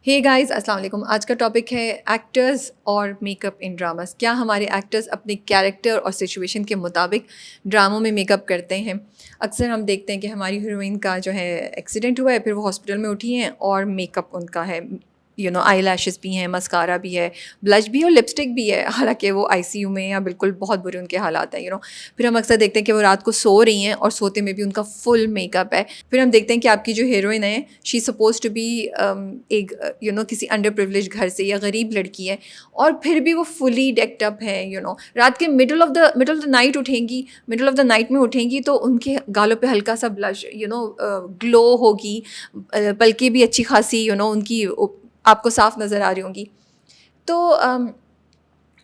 Hey guys, अस्सलाम वालेकुम। आज का टॉपिक है एक्टर्स और मेकअप इन ड्रामास। क्या हमारे एक्टर्स अपने कैरेक्टर और सिचुएशन के मुताबिक ड्रामों में मेकअप करते हैं? अक्सर हम देखते हैं कि हमारी हीरोइन का जो है एक्सीडेंट हुआ है, फिर वो हॉस्पिटल में उठी हैं और मेकअप उनका है, आई लैशेस भी हैं, मस्कारा भी है, ब्लश भी और लिपस्टिक भी है, हालांकि वो आईसीयू में या बिल्कुल बहुत बुरे उनके हालात हैं। फिर हम अक्सर देखते हैं कि वो रात को सो रही हैं और सोते में भी उनका फुल मेकअप है। फिर हम देखते हैं कि आपकी जो हीरोइन है, शी सपोज टू बी एक किसी अंडर प्रिविलेज घर से या गरीब लड़की है, और फिर भी वो फुली डेक्ड अप है। रात के मिडल ऑफ द नाइट उठेंगी, मिडल ऑफ द नाइट में उठेंगी तो उनके गालों पे हल्का सा ब्लश, ग्लो होगी, पलकें भी अच्छी खासी उनकी आपको साफ नज़र आ रही होंगी। तो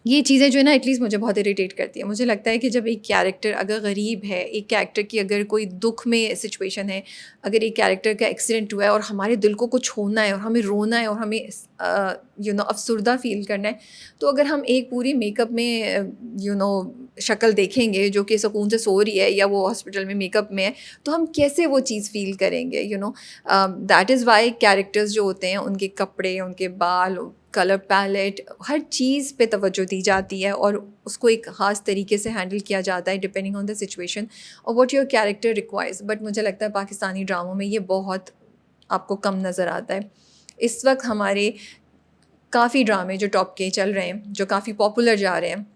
ये चीज़ें जो है ना, एटलीस्ट मुझे बहुत इरिटेट करती है। मुझे लगता है कि जब एक कैरेक्टर अगर गरीब है, एक कैरेक्टर की अगर कोई दुख में सिचुएशन है, अगर एक कैरेक्टर का एक्सीडेंट हुआ है और हमारे दिल को कुछ होना है और हमें रोना है और हमें अफसुर्दा फील करना है, तो अगर हम एक पूरी मेकअप में शक्ल देखेंगे जो कि सुकून से सो रही है या वो हॉस्पिटल में मेकअप में है, तो हम कैसे वो चीज़ फ़ील करेंगे? दैट इज़ वाई कैरेक्टर्स जो होते हैं, उनके कपड़े, उनके बाल, कलर पैलेट, हर चीज़ पे तवज्जो दी जाती है और उसको एक ख़ास तरीके से हैंडल किया जाता है डिपेंडिंग ऑन द सिचुएशन और what your character requires. But मुझे लगता है पाकिस्तानी ड्रामों में ये बहुत आपको कम नज़र आता है। इस वक्त हमारे काफ़ी ड्रामे जो टॉप के चल रहे हैं, जो काफ़ी पॉपुलर जा रहे हैं,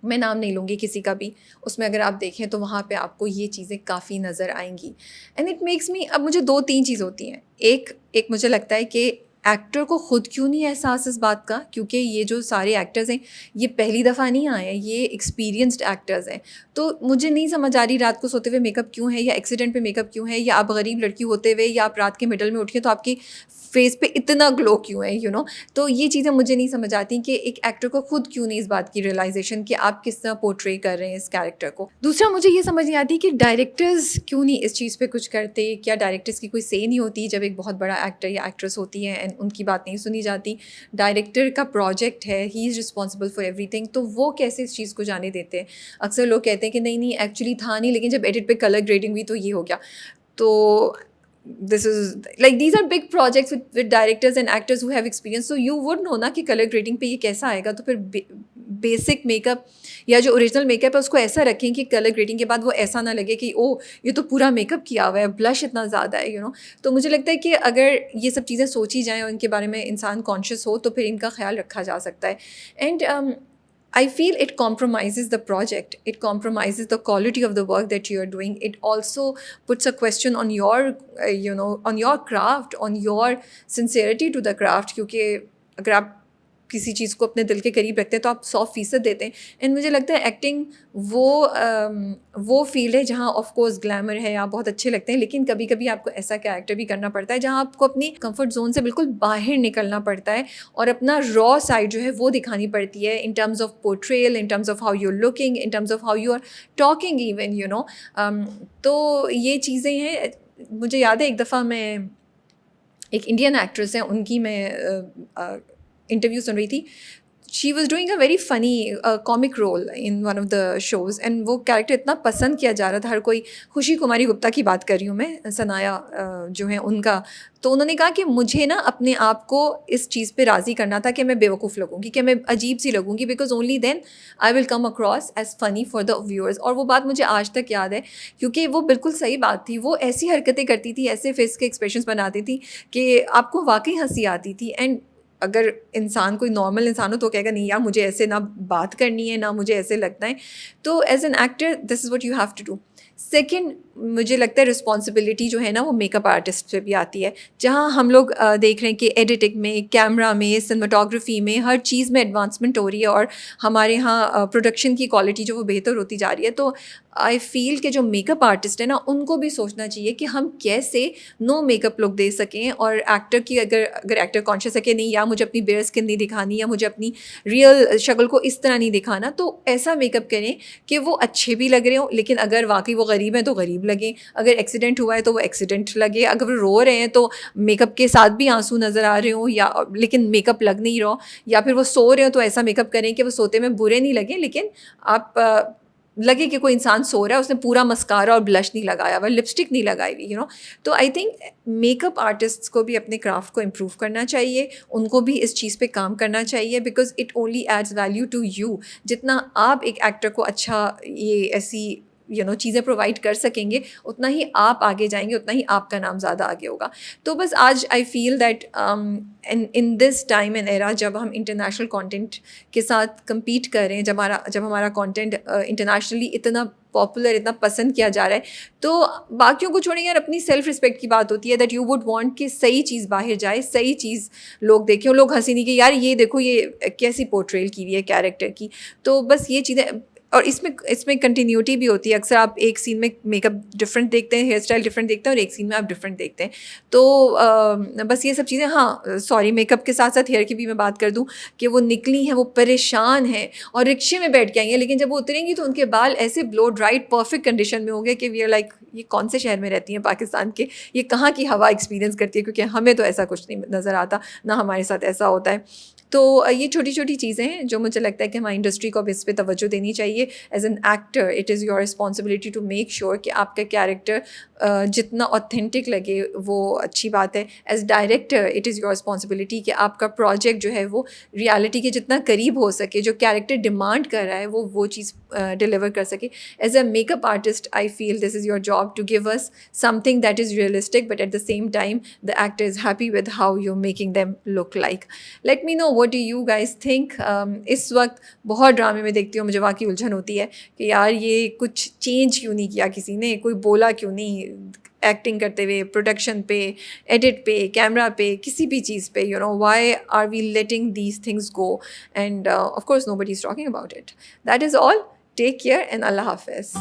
मैं नाम नहीं लूँगी किसी का भी, उसमें अगर आप देखें तो वहाँ पे आपको ये चीज़ें काफ़ी नज़र आएंगी। एंड इट मेक्स मी, अब मुझे 2-3 चीज़ होती हैं। एक मुझे लगता है कि एक्टर को ख़ुद क्यों नहीं एहसास इस बात का, क्योंकि ये जो सारे एक्टर्स हैं ये पहली दफ़ा नहीं आए हैं, ये एक्सपीरियंस्ड एक्टर्स हैं। तो मुझे नहीं समझ आ रही रात को सोते हुए मेकअप क्यों है, या एक्सीडेंट पे मेकअप क्यों है, या आप गरीब लड़की होते हुए या आप रात के मिडल में उठिए तो आपकी फेस पे इतना ग्लो क्यों है। तो ये चीज़ें मुझे नहीं समझ आती कि एक एक्टर को खुद क्यों नहीं इस बात की रियलाइजेशन कि आप किस तरह पोर्ट्रे कर रहे हैं इस कैरेक्टर को। दूसरा, मुझे ये समझ नहीं आती कि डायरेक्टर्स क्यों नहीं इस चीज़ पे कुछ करते। क्या डायरेक्टर्स की कोई से नहीं होती जब एक बहुत बड़ा एक्टर या एक्ट्रेस होती है एंड उनकी बात नहीं सुनी जाती? डायरेक्टर का प्रोजेक्ट है, he is responsible for everything, तो वो कैसे इस चीज़ को जाने देते हैं? अक्सर लोग कहते हैं कि नहीं नहीं एक्चुअली था नहीं, लेकिन जब एडिट पे कलर ग्रेडिंग हुई तो ये हो गया। तो this is like these are big projects with directors and actors who have experience, so you would know ना कि कलर ग्रेडिंग पे ये कैसा आएगा। तो फिर बेसिक मेकअप या जो ओरिजिनल मेकअप है उसको ऐसा रखें कि कलर ग्रेडिंग के बाद वो ऐसा ना लगे कि ओ ये तो पूरा मेकअप किया हुआ है, ब्लश इतना ज़्यादा है। तो मुझे लगता है कि अगर ये सब चीज़ें सोची जाएँ और इनके बारे में इंसान कॉन्शियस हो तो फिर इनका ख्याल रखा जा सकता है। And I feel it compromises the project. It compromises the quality of the work that you are doing. It also puts a question on your, on your craft, on your sincerity to the craft. क्योंकि अगर आप किसी चीज़ को अपने दिल के करीब रखते हैं तो आप 100% देते हैं। एंड मुझे लगता है एक्टिंग वो फील्ड है जहाँ ऑफ कोर्स ग्लैमर है, आप बहुत अच्छे लगते हैं, लेकिन कभी कभी आपको ऐसा कैरेक्टर भी करना पड़ता है जहाँ आपको अपनी कंफर्ट जोन से बिल्कुल बाहर निकलना पड़ता है और अपना रॉ साइड जो है वो दिखानी पड़ती है, in terms of portrayal, in terms of how you are looking, in terms of how you are talking even. तो ये चीज़ें हैं। मुझे याद है एक दफ़ा मैं एक इंडियन एक्ट्रेस है उनकी मैं इंटरव्यू सुन रही थी। She was doing a very funny comic role in one of the shows, and वो कैरेक्टर इतना पसंद किया जा रहा था हर कोई। खुशी कुमारी गुप्ता की बात कर रही हूँ मैं, सनाया जो है उनका। तो उन्होंने कहा कि मुझे ना अपने आप को इस चीज़ पे राज़ी करना था कि मैं बेवकूफ़ लगूंगी, कि मैं अजीब सी लगूंगी, because only then I will come across as funny for the viewers. और वो बात मुझे आज तक याद है क्योंकि वो बिल्कुल सही बात थी। वो ऐसी हरकतें करती थी, ऐसे फेस के एक्सप्रेशंस बनाती थी कि आपको वाकई हंसी आती थी। एंड अगर इंसान कोई नॉर्मल इंसान हो तो कहेगा नहीं यार मुझे ऐसे ना बात करनी है, ना मुझे ऐसे लगता है। तो as an actor this is what you have to do. Second, मुझे लगता है रिस्पॉन्सिबिलिटी जो है ना वो मेकअप आर्टिस्ट पे भी आती है। जहाँ हम लोग देख रहे हैं कि एडिटिंग में, कैमरा में, सिनेमाटोग्राफी में, हर चीज़ में एडवांसमेंट हो रही है और हमारे यहाँ प्रोडक्शन की क्वालिटी जो वो बेहतर होती जा रही है। तो आई फील कि जो मेकअप आर्टिस्ट है ना उनको भी सोचना चाहिए कि हम कैसे नो मेकअप लुक दे सकें। और एक्टर की अगर एक्टर कॉन्शियस है कि नहीं या मुझे अपनी बेयर स्किन नहीं दिखानी या मुझे अपनी रियल शक्ल को इस तरह नहीं दिखाना, तो ऐसा मेकअप करें कि वो अच्छे भी लग रहे हो, लेकिन अगर वाकई वो गरीब हैं तो गरीब लगें, अगर एक्सीडेंट हुआ है तो वो एक्सीडेंट लगे, अगर वो रो रहे हैं तो मेकअप के साथ भी आंसू नज़र आ रहे हो या लेकिन मेकअप लग नहीं रहा, या फिर वो सो रहे हो तो ऐसा मेकअप करें कि वो सोते में बुरे नहीं लगें, लेकिन आप لگے کہ کوئی انسان سو رہا ہے, اس نے پورا مسکارا اور بلش نہیں لگایا ہوا, لپسٹک نہیں لگائی ہوئی, تو I think make up artist کو بھی اپنے کرافٹ کو امپروو کرنا چاہیے, ان کو بھی اس چیز پہ کام کرنا چاہیے, because it only adds value to you. جتنا آپ ایک ایکٹر کو اچھا یہ ایسی چیزیں پرووائڈ کر سکیں گے, اتنا ہی آپ آگے جائیں گے, اتنا ہی آپ کا نام زیادہ آگے ہوگا. تو بس آج I feel that in this time and era, جب ہم انٹرنیشنل کانٹینٹ کے ساتھ کمپیٹ کر رہے ہیں, جب ہمارا کانٹینٹ انٹرنیشنلی اتنا پاپولر, اتنا پسند کیا جا رہا ہے, تو باقیوں کو چھوڑیں یار, اپنی سیلف رسپیکٹ کی بات ہوتی ہے دیٹ یو وڈ وانٹ کہ صحیح چیز باہر جائے, صحیح چیز لوگ دیکھیں, اور لوگ ہنسی نہیں کہ یار یہ دیکھو یہ کیسی پورٹریل کی ہوئی ہے کیریکٹر کی. تو بس یہ چیزیں, اور اس میں کنٹینیوٹی بھی ہوتی ہے. اکثر آپ ایک سین میں میک اپ ڈفرینٹ دیکھتے ہیں, ہیئر اسٹائل ڈفرینٹ دیکھتے ہیں, اور ایک سین میں آپ ڈفرینٹ دیکھتے ہیں. تو بس یہ سب چیزیں, ہاں سوری, میک اپ کے ساتھ ساتھ ہیئر کی بھی میں بات کر دوں کہ وہ نکلی ہیں, وہ پریشان ہیں اور رکشے میں بیٹھ کے آئی ہیں, لیکن جب وہ اتریں گی تو ان کے بال ایسے بلو ڈرائڈ پرفیکٹ کنڈیشن میں ہو گئے کہ وی آر لائک یہ کون سے شہر میں رہتی ہیں پاکستان کے, یہ کہاں کی ہوا ایکسپیرینس کرتی ہے, کیونکہ ہمیں تو ایسا کچھ نہیں نظر آتا, نہ ہمارے ساتھ ایسا ہوتا ہے. تو یہ چھوٹی چھوٹی چیزیں ہیں جو مجھے لگتا ہے کہ ہماری انڈسٹری کو اب اس پہ توجہ دینی چاہیے. As an actor it is your responsibility to make sure کہ آپ کا کیریکٹر جتنا اوتھینٹک لگے وہ اچھی بات ہے. As director it is your responsibility کہ آپ کا پروجیکٹ جو ہے وہ ریالٹی کے جتنا قریب ہو سکے, جو کیریکٹر ڈیمانڈ کر رہا ہے وہ چیز ڈیلیور کر سکے. As a makeup artist I feel this is your job to give us something that is realistic, but at the same time the actor is happy with how you making them look like. Let me know what do you guys think. اس وقت بہت ڈرامے میں دیکھتی ہوں, مجھے واقعی الجھن ہوتی ہے کہ یار یہ کچھ چینج کیوں نہیں کیا کسی نے, کوئی بولا کیوں نہیں ایکٹنگ کرتے ہوئے, پروڈکشن پہ, ایڈٹ پہ, کیمرہ پہ, کسی بھی چیز پہ, why are we letting these things go, and of course nobody is talking about it. That is all. Take care and Allah Hafiz.